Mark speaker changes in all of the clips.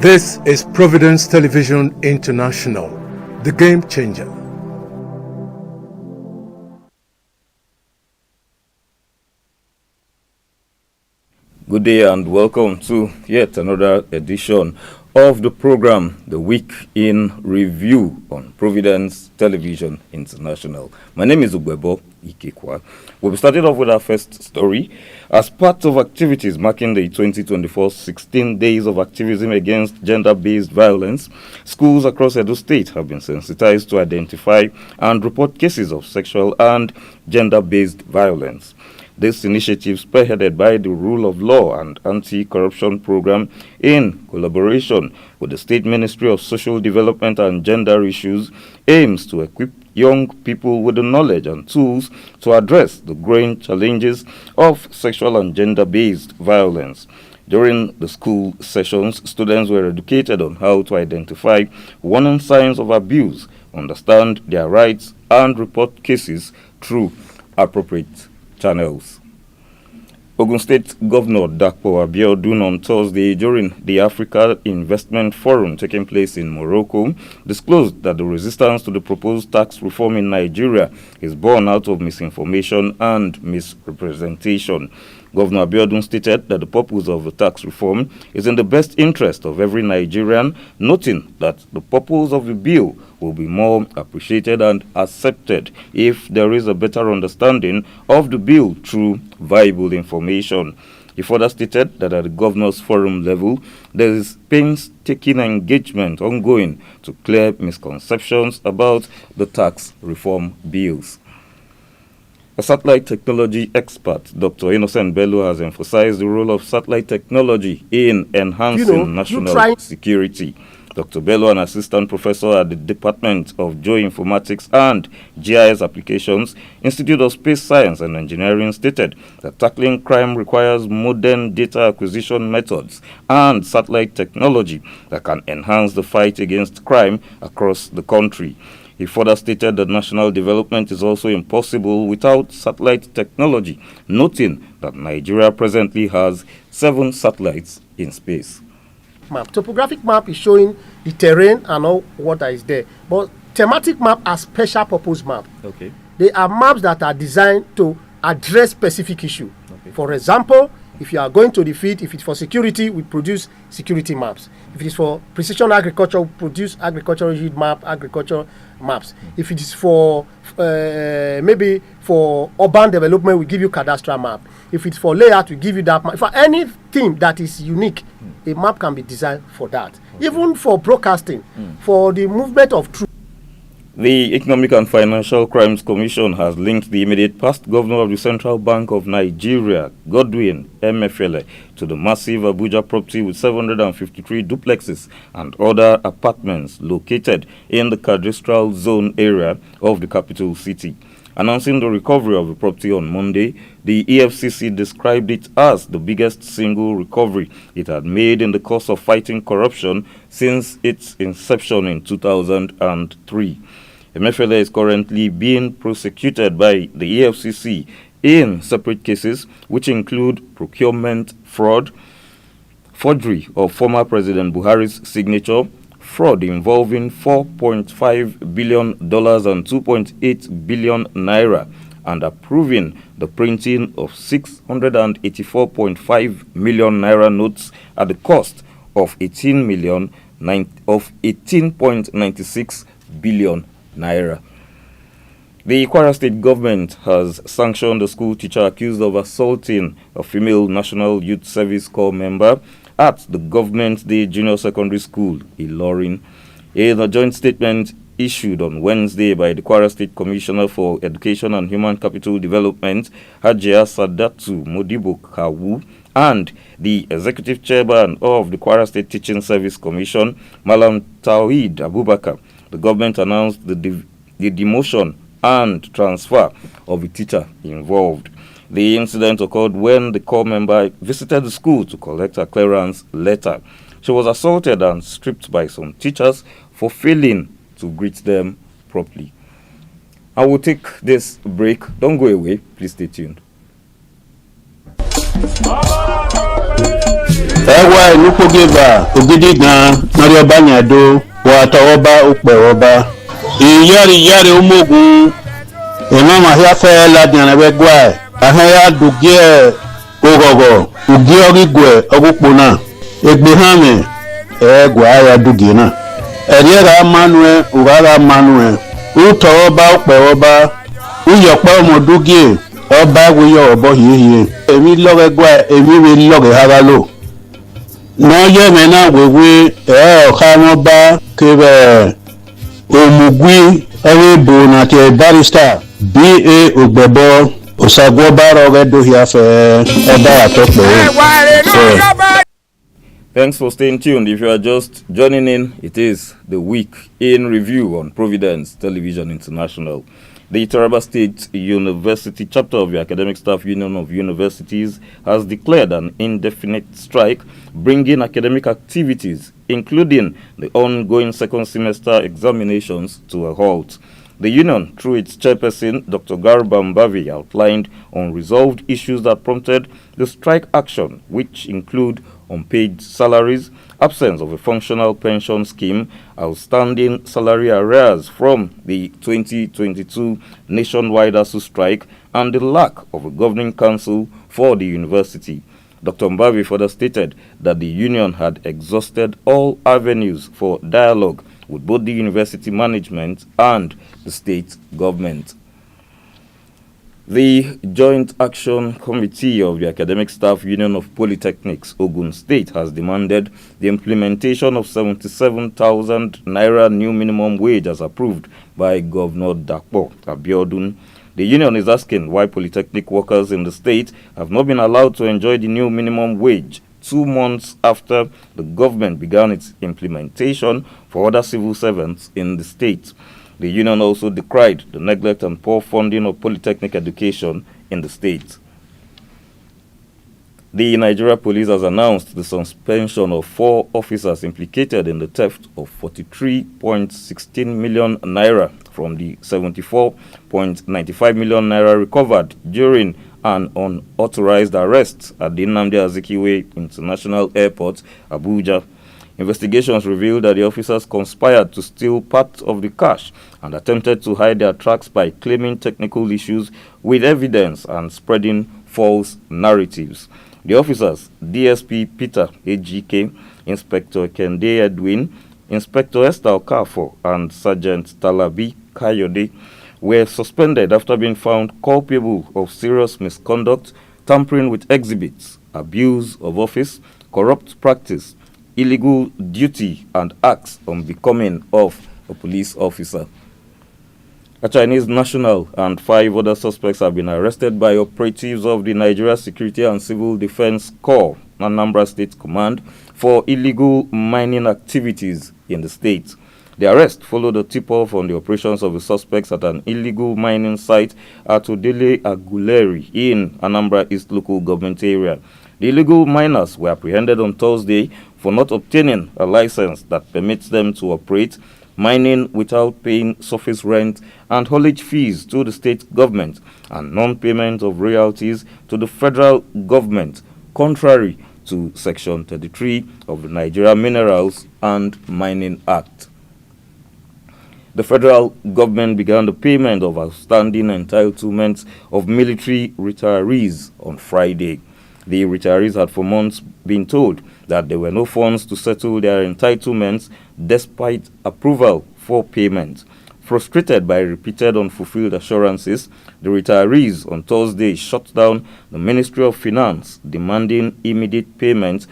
Speaker 1: This is Providence Television International, the game changer.
Speaker 2: Good day and welcome to yet another edition of the program, The Week in Review on Providence Television International. My name is Ugwebo Ikekwa. We'll be starting off with our first story. As part of activities marking the 2024 16 Days of Activism Against Gender-Based Violence, schools across Edo State have been sensitized to identify and report cases of sexual and gender-based violence. This initiative, spearheaded by the Rule of Law and Anti-Corruption Program in collaboration with the State Ministry of Social Development and Gender Issues, aims to equip young people with the knowledge and tools to address the growing challenges of sexual and gender-based violence. During the school sessions, students were educated on how to identify warning signs of abuse, understand their rights, and report cases through appropriate channels. Ogun State Governor Dapo Abiodun on Thursday during the Africa Investment Forum taking place in Morocco disclosed that the resistance to the proposed tax reform in Nigeria is born out of misinformation and misrepresentation. Governor Abiodun stated that the purpose of the tax reform is in the best interest of every Nigerian, noting that the purpose of the bill will be more appreciated and accepted if there is a better understanding of the bill through viable information. He further stated that at the Governor's Forum level, there is painstaking engagement ongoing to clear misconceptions about the tax reform bills. A satellite technology expert, Dr. Innocent Bello, has emphasized the role of satellite technology in enhancing national security. Dr. Bello, an assistant professor at the Department of Geoinformatics and GIS Applications, Institute of Space Science and Engineering, stated that tackling crime requires modern data acquisition methods and satellite technology that can enhance the fight against crime across the country. He further stated that national development is also impossible without satellite technology, noting that Nigeria presently has 7 satellites in space.
Speaker 3: Topographic map is showing the terrain and all what is there. But thematic map are special purpose map.
Speaker 2: Okay.
Speaker 3: They are maps that are designed to address specific issue.
Speaker 2: Okay.
Speaker 3: For example, if you are going to the field, if it's for security, we produce security maps. If it is for precision agriculture, we produce agricultural yield map, agriculture maps. If it is for maybe for urban development, we give you cadastral map. If it's for layout, we give you that map. For anything that is unique, a map can be designed for that. Okay. Even for broadcasting, for the movement of troops.
Speaker 2: The Economic and Financial Crimes Commission has linked the immediate past governor of the Central Bank of Nigeria, Godwin Emefiele, to the massive Abuja property with 753 duplexes and other apartments located in the cadastral zone area of the capital city. Announcing the recovery of the property on Monday, the EFCC described it as the biggest single recovery it had made in the course of fighting corruption since its inception in 2003. Emefiele is currently being prosecuted by the EFCC in separate cases, which include procurement fraud, forgery of former President Buhari's signature, fraud involving $4.5 billion and 2.8 billion naira, and approving the printing of 684.5 million naira notes at the cost of 18.96 billion naira. The Kwara State government has sanctioned a school teacher accused of assaulting a female National Youth Service Corps member at the Government Day Junior Secondary School, Ilorin. In a joint statement issued on Wednesday by the Kwara State Commissioner for Education and Human Capital Development, Hajia Sadatu Modibo Kawu, and the Executive Chairman of the Kwara State Teaching Service Commission, Malam Tawhid Abubakar, the government announced the demotion and transfer of the teacher involved. The incident occurred when the corps member visited the school to collect a clearance letter. She was assaulted and stripped by some teachers for failing to greet them properly. I will take this break. Don't go away. Please stay tuned.
Speaker 4: Ewa Nukogeba, Ugidigan, Mariobanyado, Wataoba, Ukbeoba. Yari Umogu, Emama Hiafe Ladiana Begwa, Ahaya Dugie, Ogogo, Ugiogigwe, Ogupuna, Egbehame, Egwaya Dugina. Eriera Manue, Ugara Manue, Utoba, Ukbeoba, Uyopa Modugie, Oba Wiyo Obo Hiye, Emi Logegwa, Emi Loge Havalo. N'oye mena wewe ọ̀kàmọ́ba kébẹ̀ òmùgbí ẹ̀rẹ́bù nàti barrister B.A. Ogbebo Osagwobaro Ọ̀gẹ́dọ̀hìafẹ́ ọba àtọ́pẹ́.
Speaker 2: Thanks for staying tuned. If you are just joining in, it is the week in review on Providence Television International. The Taraba State University chapter of the Academic Staff Union of Universities has declared an indefinite strike, bringing academic activities, including the ongoing second semester examinations, to a halt. The union, through its chairperson, Dr. Garba Mbavi, outlined unresolved issues that prompted the strike action, which include unpaid salaries, absence of a functional pension scheme, outstanding salary arrears from the 2022 nationwide ASU strike, and the lack of a governing council for the university. Dr. Mbavi further stated that the union had exhausted all avenues for dialogue with both the university management and the state government. The Joint Action Committee of the Academic Staff Union of Polytechnics, Ogun State, has demanded the implementation of 77,000 naira new minimum wage as approved by Governor Dakpo Abiodun. The union is asking why polytechnic workers in the state have not been allowed to enjoy the new minimum wage 2 months after the government began its implementation for other civil servants in the state. The union also decried the neglect and poor funding of polytechnic education in the state. The Nigeria Police has announced the suspension of 4 officers implicated in the theft of 43.16 million naira from the 74.95 million naira recovered during an unauthorized arrest at the Nnamdi Azikiwe International Airport, Abuja. Investigations revealed that the officers conspired to steal part of the cash and attempted to hide their tracks by claiming technical issues with evidence and spreading false narratives. The officers, DSP Peter AGK, Inspector Kende Edwin, Inspector Esther Okafo, and Sergeant Talabi Kayode, were suspended after being found culpable of serious misconduct, tampering with exhibits, abuse of office, corrupt practice, illegal duty, and acts unbecoming of a police officer. A Chinese national and 5 other suspects have been arrested by operatives of the Nigeria Security and Civil Defense Corps, Anambra State Command, for illegal mining activities in the state. The arrest followed a tip-off on the operations of the suspects at an illegal mining site at Odele Aguleri in Anambra East local government area. The illegal miners were apprehended on Thursday for not obtaining a license that permits them to operate, mining without paying surface rent and haulage fees to the state government, and non-payment of royalties to the federal government, contrary to Section 33 of the Nigeria Minerals and Mining Act. The federal government began the payment of outstanding entitlements of military retirees on Friday. The retirees had for months been told that there were no funds to settle their entitlements despite approval for payment. Frustrated by repeated unfulfilled assurances, the retirees on Thursday shut down the Ministry of Finance, demanding immediate payment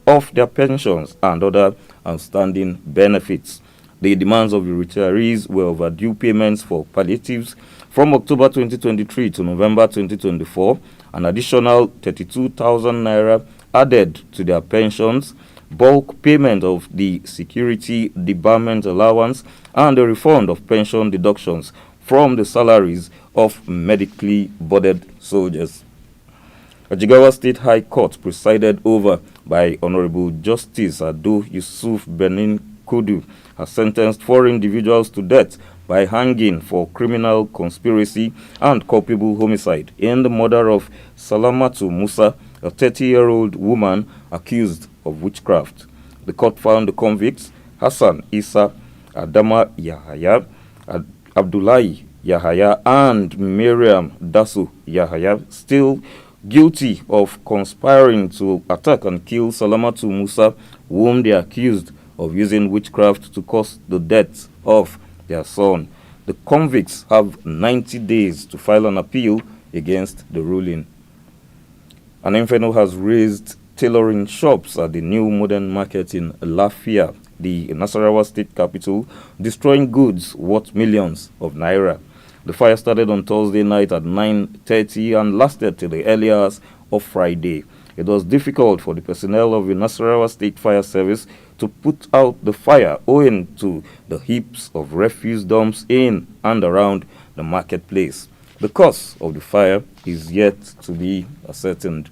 Speaker 2: of their pensions and other outstanding benefits. The demands of the retirees were overdue payments for palliatives from October 2023 to November 2024, an additional 32,000 naira added to their pensions, bulk payment of the security debarment allowance, and a refund of pension deductions from the salaries of medically boarded soldiers. A Jigawa State High Court, presided over by Honorable Justice Ado Yusuf Benin Kudu, has sentenced 4 individuals to death by hanging for criminal conspiracy and culpable homicide in the murder of Salamatu Musa, a 30-year-old woman accused of witchcraft. The court found the convicts, Hassan Isa, Adama Yahaya, Abdullahi Yahaya, and Miriam Dasu Yahaya, still guilty of conspiring to attack and kill Salamatu Musa, whom they accused of using witchcraft to cause the death of their son. The convicts have 90 days to file an appeal against the ruling. An inferno has raised tailoring shops at the new modern market in Lafia, the Nasarawa state capital, destroying goods worth millions of naira. The fire started on Thursday night at 9:30 and lasted till the early hours of Friday. It was difficult for the personnel of the Nasarawa State Fire Service to put out the fire owing to the heaps of refuse dumps in and around the marketplace. The cause of the fire is yet to be ascertained.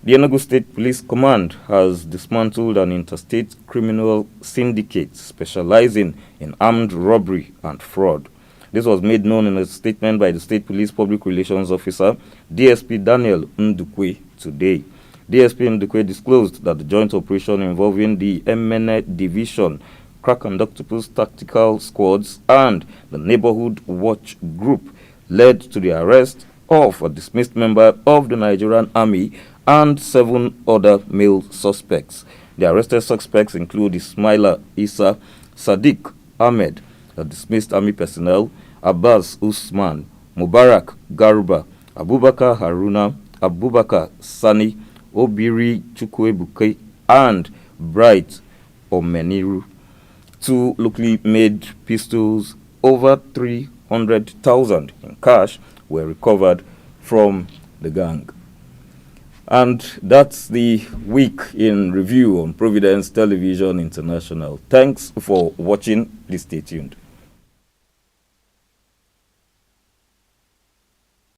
Speaker 2: The Enugu State Police Command has dismantled an interstate criminal syndicate specializing in armed robbery and fraud. This was made known in a statement by the State Police Public Relations Officer, DSP Daniel Ndukwe, today. DSP Ndukwe disclosed that the joint operation involving the Emene Division, Crack and Octopus Tactical Squads, and the Neighborhood Watch Group led to the arrest of a dismissed member of the Nigerian Army and 7 other male suspects. The arrested suspects include Ismaila Isa, Sadiq Ahmed, the dismissed army personnel, Abbas Usman, Mubarak Garuba, Abubakar Haruna, Abubakar Sani, Obiri Chukwebuke, and Bright Omeniru. 2 locally made pistols, over 300,000 in cash, were recovered from the gang. And that's the week in review on Providence Television International. Thanks for watching. Please stay tuned.